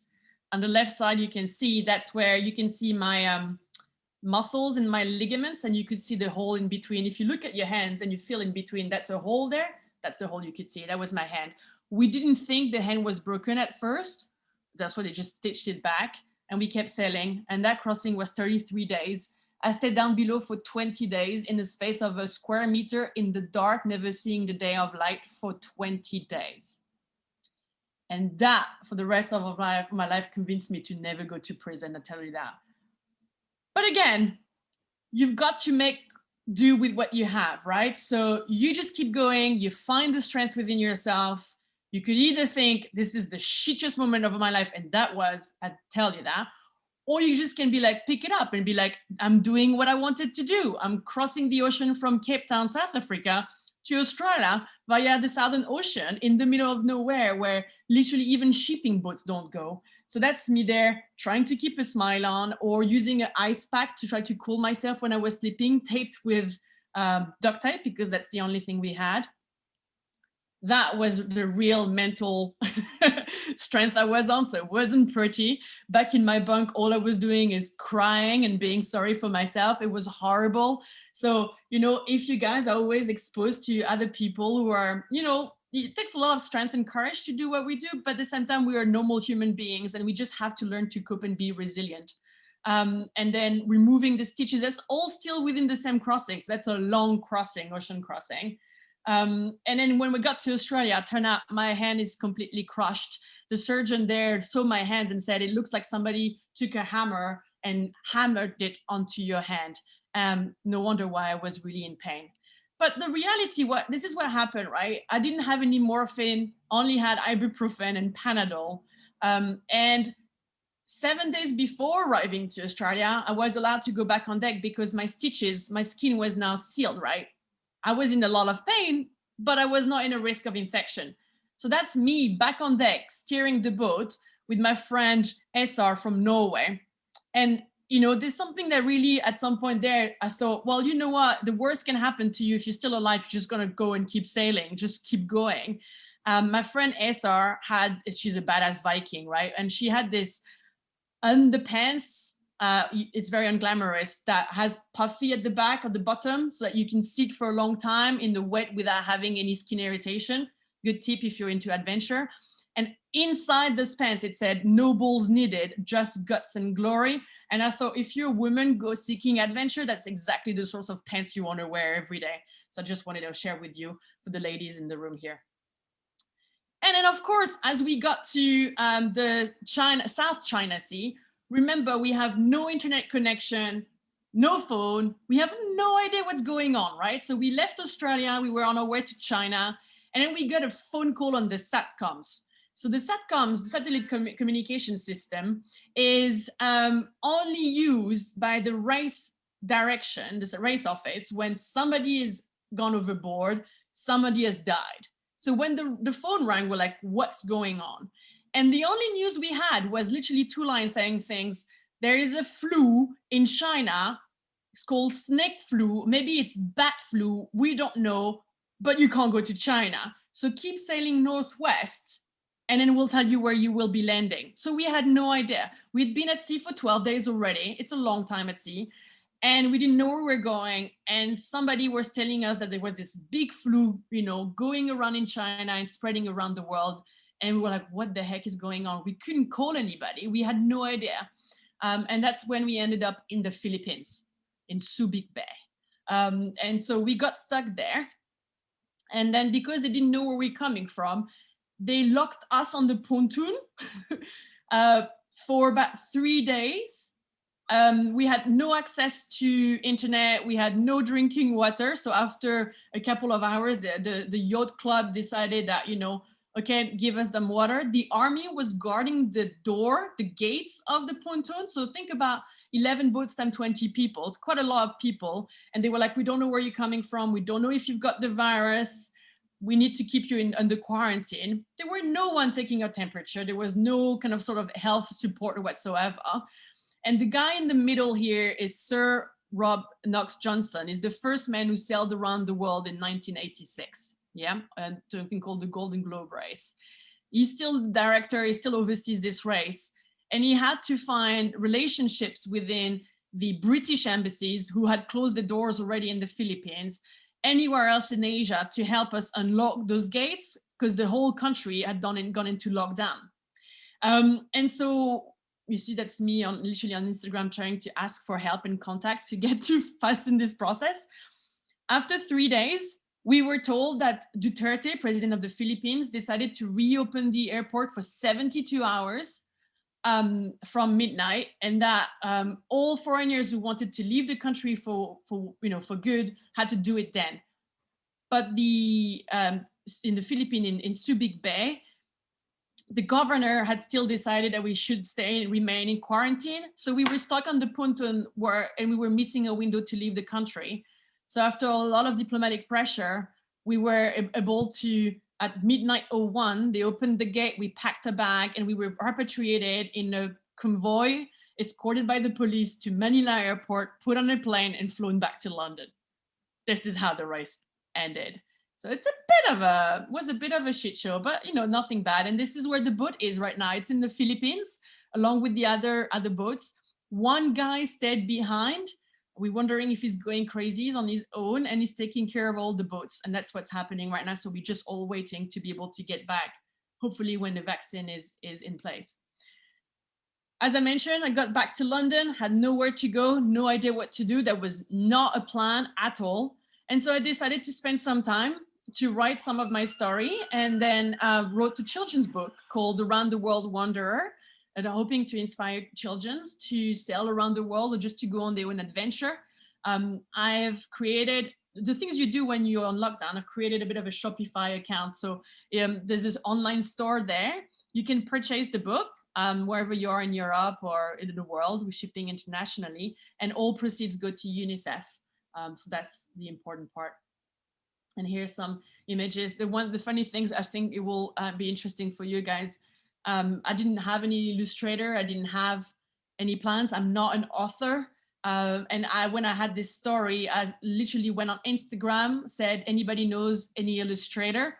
On the left side, you can see, that's where you can see my muscles and my ligaments, and you could see the hole in between. If you look at your hands and you feel in between, that's a hole there. That's the hole you could see. That was my hand. We didn't think the hand was broken at first. That's why they just stitched it back, and we kept sailing. And that crossing was 33 days. I stayed down below for 20 days in the space of a square meter in the dark, never seeing the day of light for 20 days. And that, for the rest of my life, convinced me to never go to prison, I tell you that. But again, you've got to make do with what you have, right? So you just keep going, you find the strength within yourself. You could either think this is the shittiest moment of my life, and that was, I tell you that, or you just can be like, pick it up and be like, I'm doing what I wanted to do. I'm crossing the ocean from Cape Town, South Africa to Australia via the Southern Ocean in the middle of nowhere, where literally even shipping boats don't go. So that's me there trying to keep a smile on, or using an ice pack to try to cool myself when I was sleeping, taped with duct tape, because that's the only thing we had. That was the real mental strength I was on. So it wasn't pretty. Back in my bunk, all I was doing is crying and being sorry for myself. It was horrible. So, if you guys are always exposed to other people who are, it takes a lot of strength and courage to do what we do, but at the same time, we are normal human beings, and we just have to learn to cope and be resilient. And then removing the stitches, that's all still within the same crossing. So that's a long crossing, ocean crossing. And then when we got to Australia, it turned out my hand is completely crushed. The surgeon there saw my hands and said, it looks like somebody took a hammer and hammered it onto your hand. No wonder why I was really in pain. But the reality, this is what happened, right? I didn't have any morphine, only had ibuprofen and Panadol. And 7 days before arriving to Australia, I was allowed to go back on deck because my skin was now sealed, right? I was in a lot of pain, but I was not in a risk of infection. So that's me back on deck, steering the boat with my friend SR from Norway. And, you know, there's something that really at some point there, I thought, well, you know what, the worst can happen to you if you're still alive, you're just gonna go and keep sailing, just keep going. My friend SR she's a badass Viking, right? And she had this underpants, it's very unglamorous, that has puffy at the back, at the bottom, so that you can sit for a long time in the wet without having any skin irritation. Good tip if you're into adventure. And inside those pants, it said, no balls needed, just guts and glory. And I thought, if you're a woman go seeking adventure, that's exactly the sorts of pants you want to wear every day. So I just wanted to share with you, for the ladies in the room here. And then, of course, as we got to the South China Sea, remember, we have no internet connection, no phone. We have no idea what's going on, right? So we left Australia, we were on our way to China, and then we got a phone call on the SATCOMs. So the SATCOMs, the satellite communication system, is only used by the race direction, the race office, when somebody is gone overboard, somebody has died. So when the phone rang, we're like, what's going on? And the only news we had was literally 2 lines saying things. There is a flu in China. It's called snake flu. Maybe it's bat flu. We don't know, but you can't go to China. So keep sailing northwest, and then we'll tell you where you will be landing. So we had no idea. We'd been at sea for 12 days already. It's a long time at sea. And we didn't know where we were going. And somebody was telling us that there was this big flu, you know, going around in China and spreading around the world. And we were like, what the heck is going on? We couldn't call anybody. We had no idea. And that's when we ended up in the Philippines, in Subic Bay. And so we got stuck there. And then because they didn't know where we were coming from, they locked us on the pontoon for about 3 days. We had no access to internet. We had no drinking water. So after a couple of hours, the yacht club decided that, you know, okay, give us some water. The army was guarding the door, the gates of the pontoon. So think about 11 boats times 20 people. It's quite a lot of people. And they were like, we don't know where you're coming from. We don't know if you've got the virus. We need to keep you under quarantine. There were no one taking our temperature. There was no kind of sort of health support whatsoever. And the guy in the middle here is Sir Rob Knox Johnson. He's the first man who sailed around the world in 1986. Yeah, and something called the Golden Globe race. He's still the director, he still oversees this race. And he had to find relationships within the British embassies who had closed the doors already in the Philippines, anywhere else in Asia, to help us unlock those gates, because the whole country had gone into lockdown. And so you see, that's me literally on Instagram trying to ask for help and contact to get to fasten this process. After 3 days, we were told that Duterte, president of the Philippines, decided to reopen the airport for 72 hours from midnight, and that all foreigners who wanted to leave the country for good had to do it then. But in the Philippines, in Subic Bay, the governor had still decided that we should remain in quarantine. So we were stuck on the pontoon and we were missing a window to leave the country. So after a lot of diplomatic pressure, we were able to, at midnight 01, they opened the gate, we packed a bag, and we were repatriated in a convoy escorted by the police to Manila airport, put on a plane, and flown back to London. This is how the race ended. So it's was a bit of a shit show, but nothing bad. And this is where the boat is right now. It's in the Philippines, along with the other boats. One guy stayed behind. We're wondering if he's going crazy. He's on his own and he's taking care of all the boats. And that's what's happening right now. So we're just all waiting to be able to get back, hopefully when the vaccine is in place. As I mentioned, I got back to London, had nowhere to go, no idea what to do. That was not a plan at all. And so I decided to spend some time to write some of my story, and then wrote a children's book called Around the World Wanderer, and I'm hoping to inspire children to sail around the world or just to go on their own adventure. I've created the things you do when you're on lockdown. I've created a bit of a Shopify account. So there's this online store there. You can purchase the book wherever you are in Europe or in the world. We're shipping internationally, and all proceeds go to UNICEF. So that's the important part. And here's some images. The funny things, I think it will be interesting for you guys. I didn't have any illustrator. I didn't have any plans. I'm not an author. And when I had this story, I literally went on Instagram, said, anybody knows any illustrator?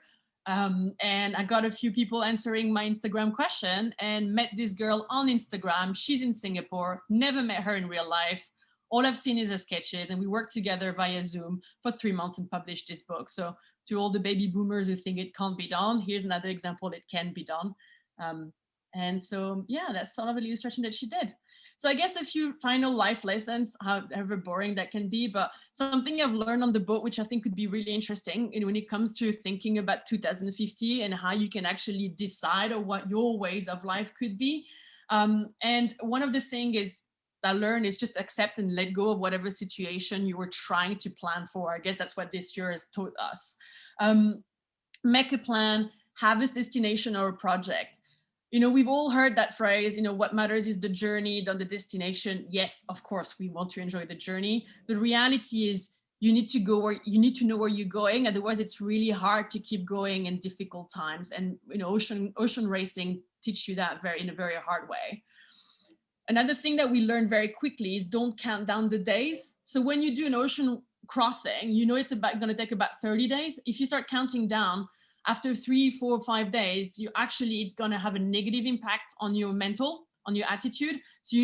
And I got a few people answering my Instagram question and met this girl on Instagram. She's in Singapore, never met her in real life. All I've seen is her sketches, and we worked together via Zoom for 3 months and published this book. So to all the baby boomers who think it can't be done, here's another example it can be done. And so, yeah, that's sort of an illustration that she did. So I guess a few final life lessons, however boring that can be, but something I've learned on the boat, which I think could be really interesting when it comes to thinking about 2050 and how you can actually decide on what your ways of life could be. And one of the things is I learned is just accept and let go of whatever situation you were trying to plan for. I guess that's what this year has taught us. Make a plan, have a destination or a project. You know, we've all heard that phrase, you know, what matters is the journey, not the destination. Yes, of course, we want to enjoy the journey. The reality is you need to go where you need to know where you're going. Otherwise, it's really hard to keep going in difficult times. And, you know, ocean racing teach you that in a very hard way. Another thing that we learned very quickly is don't count down the days. So when you do an ocean crossing, you know it's going to take about 30 days. If you start counting down, after 3, 4, 5 days, it's going to have a negative impact on your mental, on your attitude. So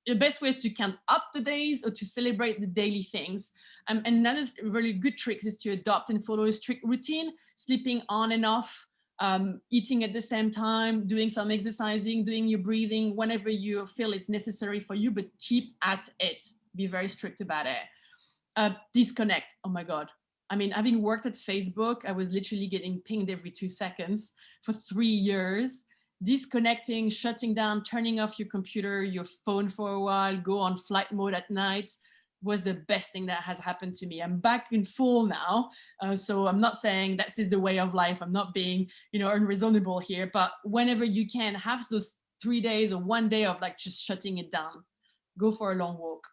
the best way is to count up the days or to celebrate the daily things. And another really good trick is to adopt and follow a strict routine, sleeping on and off, eating at the same time, doing some exercising, doing your breathing, whenever you feel it's necessary for you, but keep at it. Be very strict about it. Disconnect. Oh my God. I mean, having worked at Facebook, I was literally getting pinged every 2 seconds for 3 years. Disconnecting, shutting down, turning off your computer, your phone for a while, go on flight mode at night was the best thing that has happened to me. I'm back in full now. So I'm not saying this is the way of life. I'm not being, you know, unreasonable here, but whenever you can have those 3 days or 1 day of like just shutting it down, go for a long walk.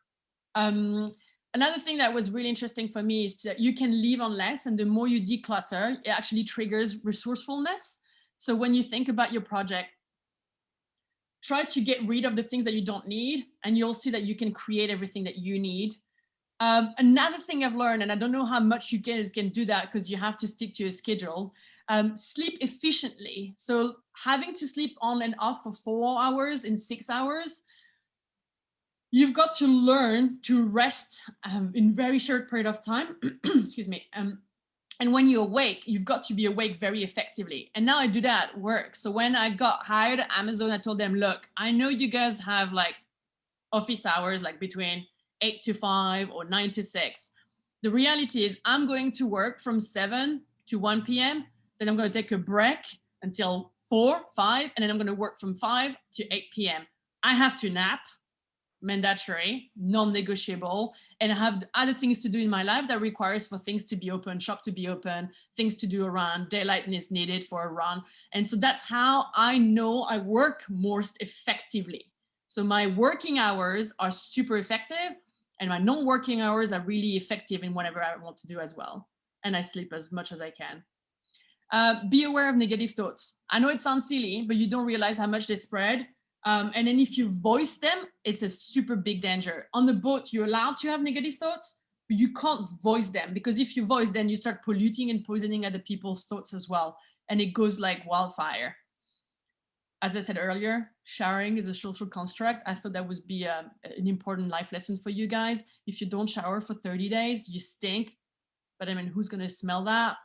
Another thing that was really interesting for me is that you can live on less, and the more you declutter, it actually triggers resourcefulness. So when you think about your project, try to get rid of the things that you don't need, and you'll see that you can create everything that you need. Another thing I've learned, and I don't know how much you guys can do that because you have to stick to a schedule, sleep efficiently. So having to sleep on and off for 4 hours in 6 hours, you've got to learn to rest in very short period of time. Excuse me. And when you're awake, you've got to be awake very effectively. And now I do that at work. So when I got hired at Amazon, I told them, look, I know you guys have like office hours, like between 8 to 5 or 9 to 6. The reality is I'm going to work from 7 to 1 p.m. Then I'm going to take a break until 4, 5, and then I'm going to work from 5 to 8 p.m. I have to nap, mandatory, non-negotiable, and I have other things to do in my life that requires for things to be open, shop to be open, things to do around, daylight is needed for a run. And so that's how I know I work most effectively. So my working hours are super effective, and my non-working hours are really effective in whatever I want to do as well. And I sleep as much as I can. Be aware of negative thoughts. I know it sounds silly, but you don't realize how much they spread. And then if you voice them, it's a super big danger. On the boat, you're allowed to have negative thoughts, but you can't voice them, because if you voice, then you start polluting and poisoning other people's thoughts as well. And it goes like wildfire. As I said earlier, showering is a social construct. I thought that would be an important life lesson for you guys. If you don't shower for 30 days, you stink. But I mean, who's going to smell that?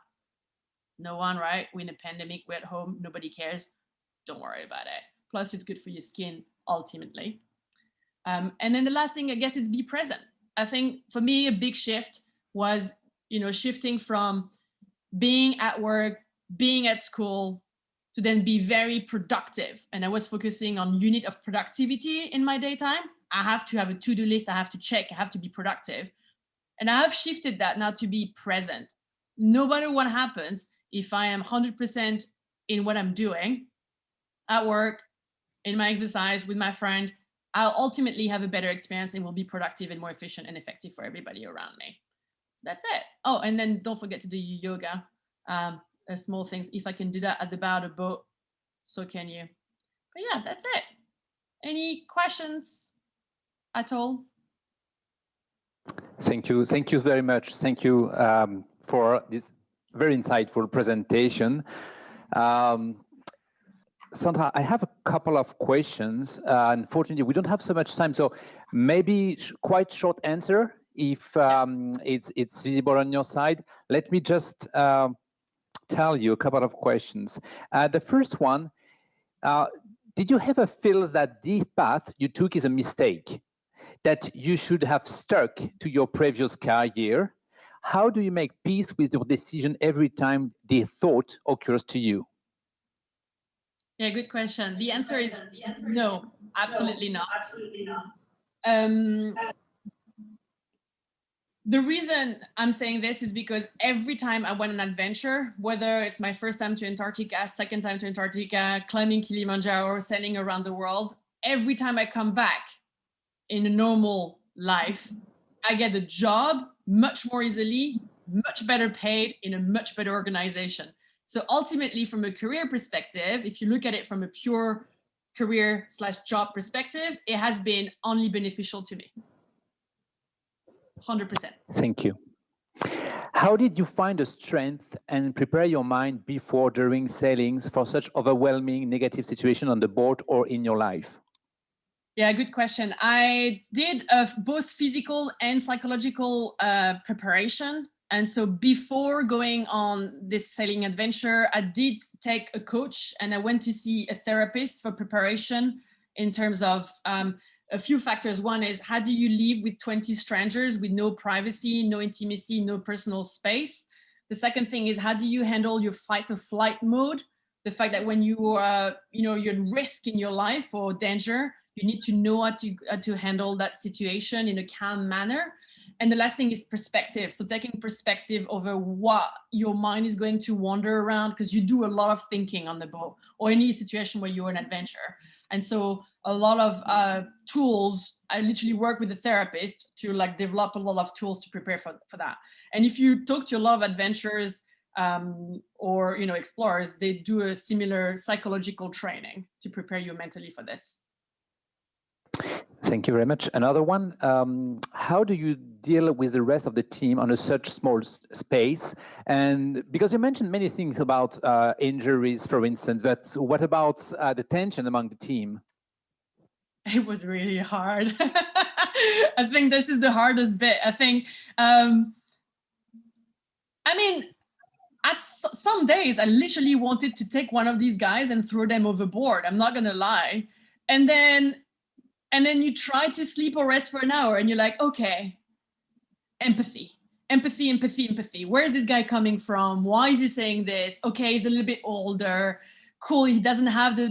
No one, right? We're in a pandemic, we're at home, nobody cares. Don't worry about it. Plus, it's good for your skin, ultimately. And then the last thing, I guess, is be present. I think for me, a big shift was, you know, shifting from being at work, being at school, to then be very productive. And I was focusing on unit of productivity in my daytime. I have to have a to-do list, I have to check, I have to be productive. And I have shifted that now to be present. No matter what happens, if I am 100% in what I'm doing, at work, in my exercise, with my friend, I'll ultimately have a better experience and will be productive and more efficient and effective for everybody around me. That's it. Oh, and then don't forget to do your yoga. Small things. If I can do that at the bow of the boat, so can you. But yeah, that's it. Any questions at all? Thank you. Thank you very much. Thank you for this very insightful presentation. Sandra, I have a couple of questions. Unfortunately, we don't have so much time, so maybe quite short answer if it's visible on your side. Let me just tell you a couple of questions. The first one, did you ever feel that this path you took is a mistake, that you should have stuck to your previous career? How do you make peace with your decision every time the thought occurs to you? Yeah, good question. The answer is no, absolutely not. The reason I'm saying this is because every time I went on an adventure, whether it's my first time to Antarctica, second time to Antarctica, climbing Kilimanjaro, or sailing around the world, every time I come back in a normal life, I get a job much more easily, much better paid, in a much better organization. So ultimately, from a career perspective, if you look at it from a pure career/job perspective, it has been only beneficial to me. 100%. Thank you. How did you find the strength and prepare your mind before, during sailings for such overwhelming negative situation on the boat or in your life? Yeah, good question. I did both physical and psychological preparation. And so before going on this sailing adventure, I did take a coach and I went to see a therapist for preparation in terms of a few factors. One is, how do you live with 20 strangers with no privacy, no intimacy, no personal space? The second thing is, how do you handle your fight or flight mode? The fact that when you are, you're at risk in your life or danger, you need to know how to handle that situation in a calm manner. And the last thing is perspective. So taking perspective over what your mind is going to wander around, because you do a lot of thinking on the boat or any situation where you're an adventure. And so a lot of tools, I literally work with a therapist to develop a lot of tools to prepare for that. And if you talk to a lot of adventurers or explorers, they do a similar psychological training to prepare you mentally for this. Thank you very much. Another one, how do you deal with the rest of the team on such small space? And because you mentioned many things about injuries, for instance, but what about the tension among the team? It was really hard. I think this is the hardest bit. I think, at some days, I literally wanted to take one of these guys and throw them overboard. I'm not going to lie. And then you try to sleep or rest for an hour and you're like, okay, empathy. Where is this guy coming from? Why is he saying this? Okay, he's a little bit older. Cool, he doesn't have the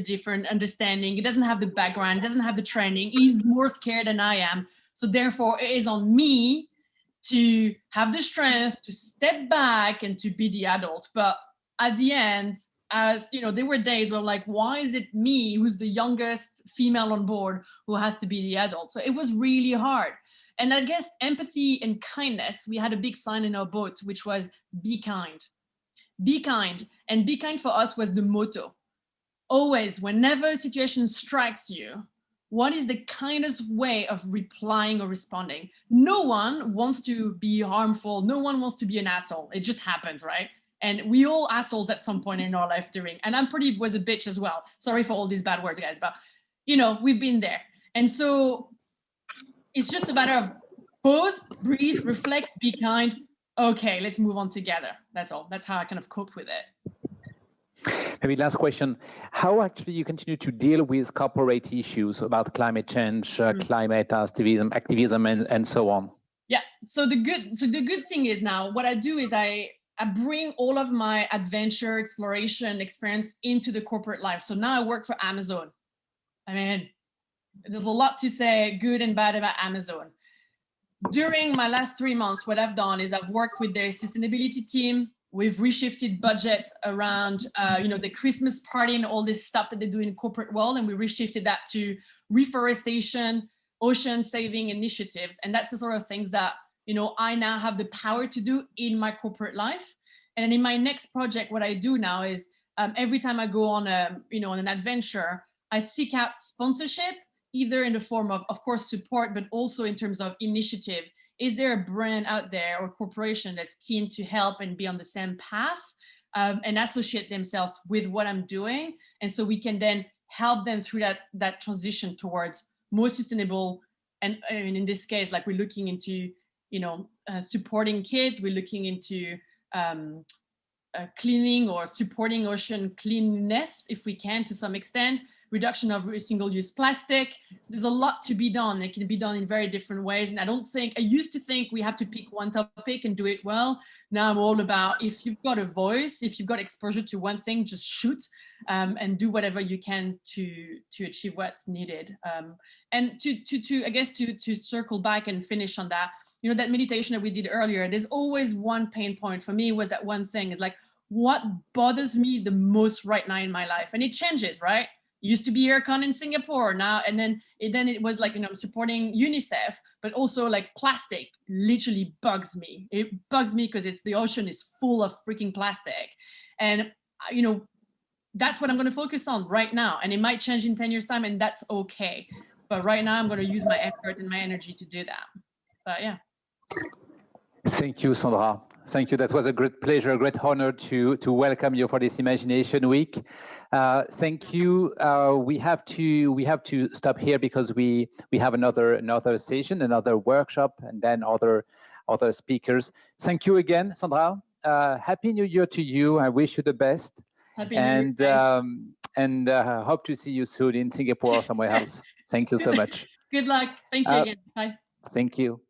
different understanding. He doesn't have the background, doesn't have the training. He's more scared than I am. So therefore, it is on me to have the strength to step back and to be the adult. But at the end, as there were days where I'm like, why is it me, who's the youngest female on board, who has to be the adult? So it was really hard. And I guess empathy and kindness, we had a big sign in our boat, which was be kind. Be kind. And be kind for us was the motto. Always, whenever a situation strikes you, what is the kindest way of replying or responding? No one wants to be harmful. No one wants to be an asshole. It just happens, right? And we all assholes at some point in our life during, and I'm pretty was a bitch as well. Sorry for all these bad words, guys, but we've been there. And so it's just a matter of pause, breathe, reflect, be kind. Okay, let's move on together. That's all. That's how I kind of coped with it. Maybe last question. How actually you continue to deal with corporate issues about climate change, climate activism, and so on? Yeah. So the good thing is now what I do is I bring all of my adventure, exploration experience into the corporate life. So now I work for Amazon. I mean, there's a lot to say good and bad about Amazon. During my last 3 months, what I've done is I've worked with their sustainability team. We've reshifted budget around, the Christmas party and all this stuff that they do in the corporate world. And we reshifted that to reforestation, ocean saving initiatives. And that's the sort of things that I now have the power to do in my corporate life. And then in my next project, what I do now is every time I go on on an adventure, I seek out sponsorship, either in the form of course, support, but also in terms of initiative. Is there a brand out there or corporation that's keen to help and be on the same path and associate themselves with what I'm doing? And so we can then help them through that transition towards more sustainable. And in this case, like we're looking into, supporting kids, we're looking into cleaning or supporting ocean cleanliness, if we can, to some extent, reduction of single-use plastic. So there's a lot to be done. It can be done in very different ways. And I used to think we have to pick one topic and do it well. Now I'm all about, if you've got a voice, if you've got exposure to one thing, just shoot and do whatever you can to achieve what's needed. And to circle back and finish on that, that meditation that we did earlier, there's always one pain point for me. Was that one thing is like, what bothers me the most right now in my life? And it changes, right? It used to be aircon in Singapore now, and then it was like, supporting UNICEF, but also like plastic literally bugs me. It bugs me because the ocean is full of freaking plastic. And, that's what I'm going to focus on right now. And it might change in 10 years time, and that's okay. But right now I'm going to use my effort and my energy to do that. But yeah. Thank you, Sandra. Thank you. That was a great pleasure, a great honor to welcome you for this Imagination Week. Thank you. We have to stop here because we have another session, another workshop, and then other speakers. Thank you again, Sandra. Happy New Year to you. I wish you the best. Happy New Year. And hope to see you soon in Singapore or somewhere else. Thank you so much. Good luck. Thank you again. Bye. Thank you.